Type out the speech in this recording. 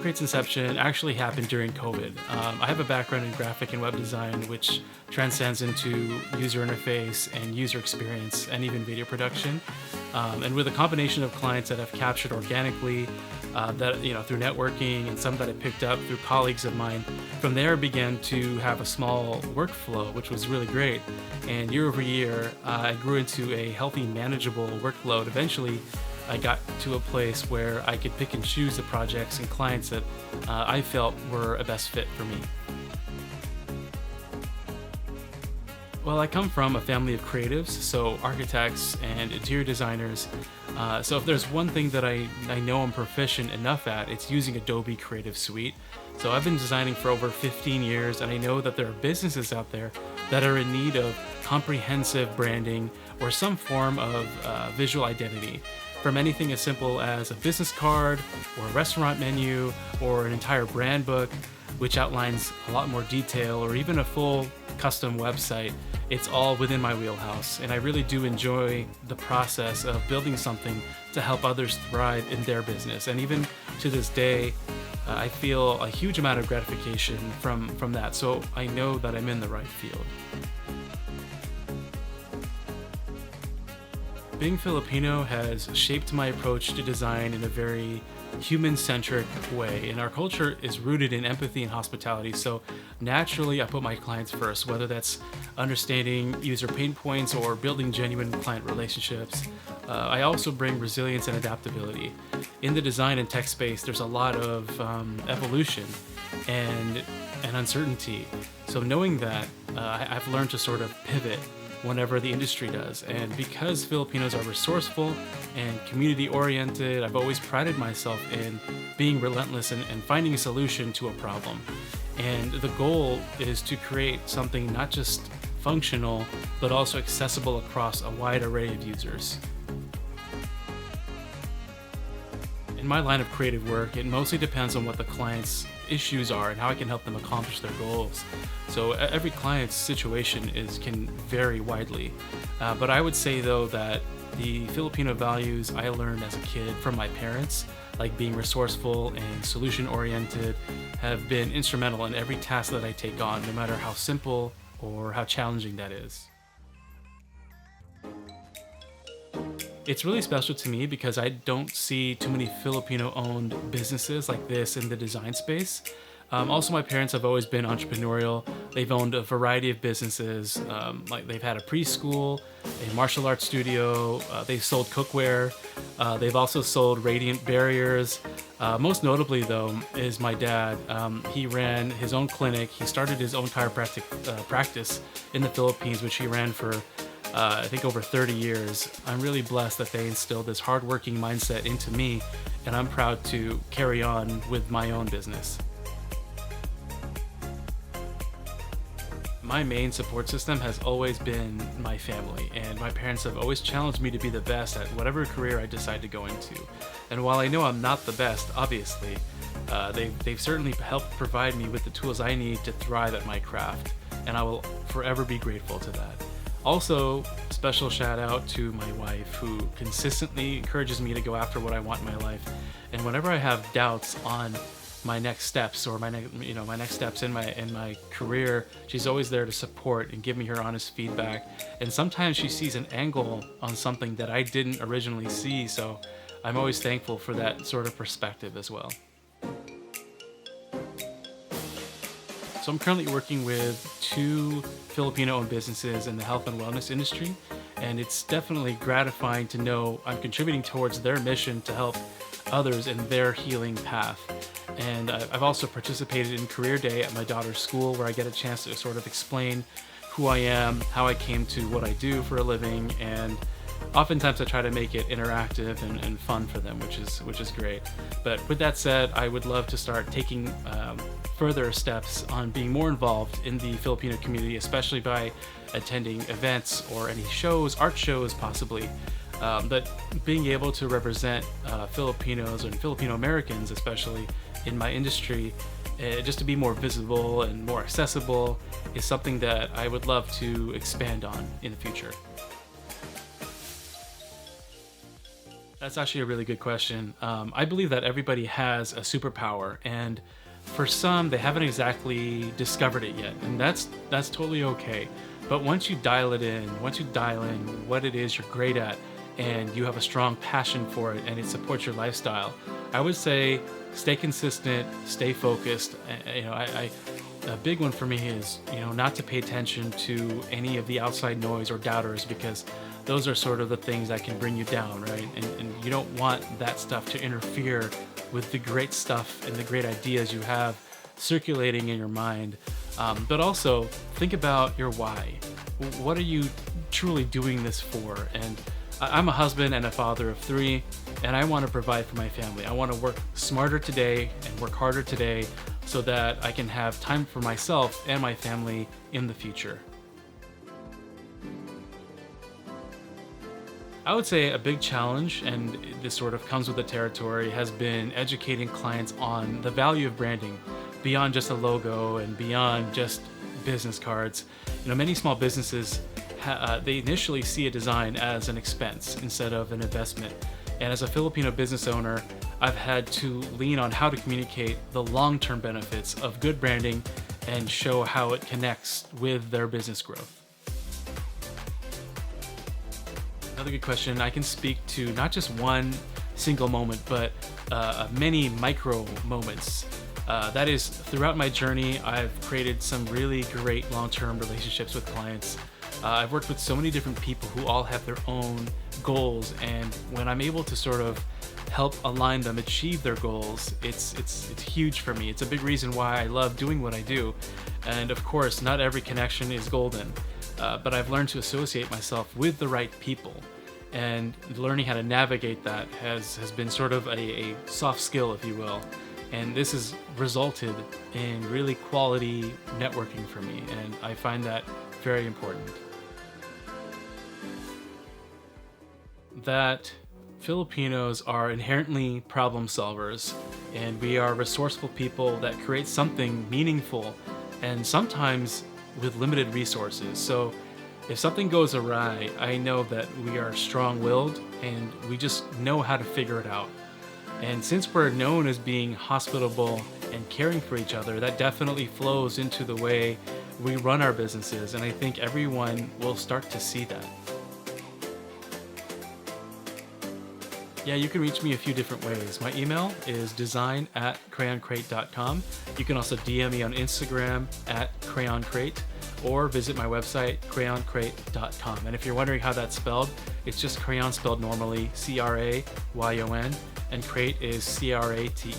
Crate's inception actually happened during COVID. I have a background in graphic and web design, which transcends into user interface and user experience and even video production. And with a combination of clients that I've captured organically, through networking, and some that I picked up through colleagues of mine, from there I began to have a small workflow, which was really great. And year over year, I grew into a healthy, manageable workload. Eventually, I got to a place where I could pick and choose the projects and clients that I felt were a best fit for me. Well, I come from a family of creatives, so architects and interior designers. So if there's one thing that I know I'm proficient enough at, it's using Adobe Creative Suite. So I've been designing for over 15 years, and I know that there are businesses out there that are in need of comprehensive branding or some form of visual identity. From anything as simple as a business card or a restaurant menu or an entire brand book, which outlines a lot more detail, or even a full custom website, it's all within my wheelhouse. And I really do enjoy the process of building something to help others thrive in their business. And even to this day, I feel a huge amount of gratification from that. So I know that I'm in the right field. Being Filipino has shaped my approach to design in a very human-centric way, and our culture is rooted in empathy and hospitality. So naturally, I put my clients first, whether that's understanding user pain points or building genuine client relationships. I also bring resilience and adaptability. In the design and tech space, there's a lot of evolution and uncertainty. So knowing that, I've learned to sort of pivot whenever the industry does. And because Filipinos are resourceful and community-oriented, I've always prided myself in being relentless and finding a solution to a problem. And the goal is to create something not just functional, but also accessible across a wide array of users. In my line of creative work, it mostly depends on what the client's issues are and how I can help them accomplish their goals. So every client's situation can vary widely. But I would say though that the Filipino values I learned as a kid from my parents, like being resourceful and solution-oriented, have been instrumental in every task that I take on, no matter how simple or how challenging that is. It's really special to me because I don't see too many Filipino-owned businesses like this in the design space. Also, my parents have always been entrepreneurial. They've owned a variety of businesses, like they've had a preschool, a martial arts studio, they've sold cookware, they've also sold radiant barriers. Most notably, though, is my dad. He ran his own clinic. He started his own chiropractic practice in the Philippines, which he ran for I think over 30 years. I'm really blessed that they instilled this hardworking mindset into me, and I'm proud to carry on with my own business. My main support system has always been my family, and my parents have always challenged me to be the best at whatever career I decide to go into. And while I know I'm not the best, obviously, they've certainly helped provide me with the tools I need to thrive at my craft, and I will forever be grateful to that. Also, special shout out to my wife, who consistently encourages me to go after what I want in my life. And whenever I have doubts on my next steps or my next steps in my career, she's always there to support and give me her honest feedback. And sometimes she sees an angle on something that I didn't originally see, so I'm always thankful for that sort of perspective as well. So I'm currently working with 2 Filipino-owned businesses in the health and wellness industry, and it's definitely gratifying to know I'm contributing towards their mission to help others in their healing path. And I've also participated in Career Day at my daughter's school, where I get a chance to sort of explain who I am, how I came to what I do for a living, and oftentimes I try to make it interactive and fun for them, which is great. But with that said, I would love to start taking further steps on being more involved in the Filipino community, especially by attending events or any shows, art shows possibly. But being able to represent Filipinos and Filipino Americans, especially in my industry, just to be more visible and more accessible, is something that I would love to expand on in the future. That's actually a really good question. I believe that everybody has a superpower, and for some, they haven't exactly discovered it yet, and that's totally okay. But once you dial it in, once you dial in what it is you're great at, and you have a strong passion for it, and it supports your lifestyle, I would say stay consistent, stay focused. A big one for me is, not to pay attention to any of the outside noise or doubters, because those are sort of the things that can bring you down, right? And you don't want that stuff to interfere with the great stuff and the great ideas you have circulating in your mind. But also think about your why. What are you truly doing this for? And I'm a husband and a father of three, and I want to provide for my family. I want to work smarter today and work harder today so that I can have time for myself and my family in the future. I would say a big challenge, and this sort of comes with the territory, has been educating clients on the value of branding beyond just a logo and beyond just business cards. Many small businesses, they initially see a design as an expense instead of an investment. And as a Filipino business owner, I've had to lean on how to communicate the long-term benefits of good branding and show how it connects with their business growth. Another good question. I can speak to not just one single moment, but many micro moments. That is, throughout my journey, I've created some really great long-term relationships with clients. I've worked with so many different people who all have their own goals, and when I'm able to sort of help align them achieve their goals, it's huge for me. It's a big reason why I love doing what I do. And of course, not every connection is golden, but I've learned to associate myself with the right people. And learning how to navigate that has been sort of a soft skill, if you will. And this has resulted in really quality networking for me, and I find that very important. That Filipinos are inherently problem solvers, and we are resourceful people that create something meaningful, and sometimes with limited resources. So if something goes awry, I know that we are strong-willed and we just know how to figure it out. And since we're known as being hospitable and caring for each other, that definitely flows into the way we run our businesses, and I think everyone will start to see that. Yeah, you can reach me a few different ways. My email is design@crayoncrate.com. You can also DM me on Instagram @Crayon Crate, or visit my website, crayoncrate.com. And if you're wondering how that's spelled, it's just crayon spelled normally, Crayon, and crate is Crate.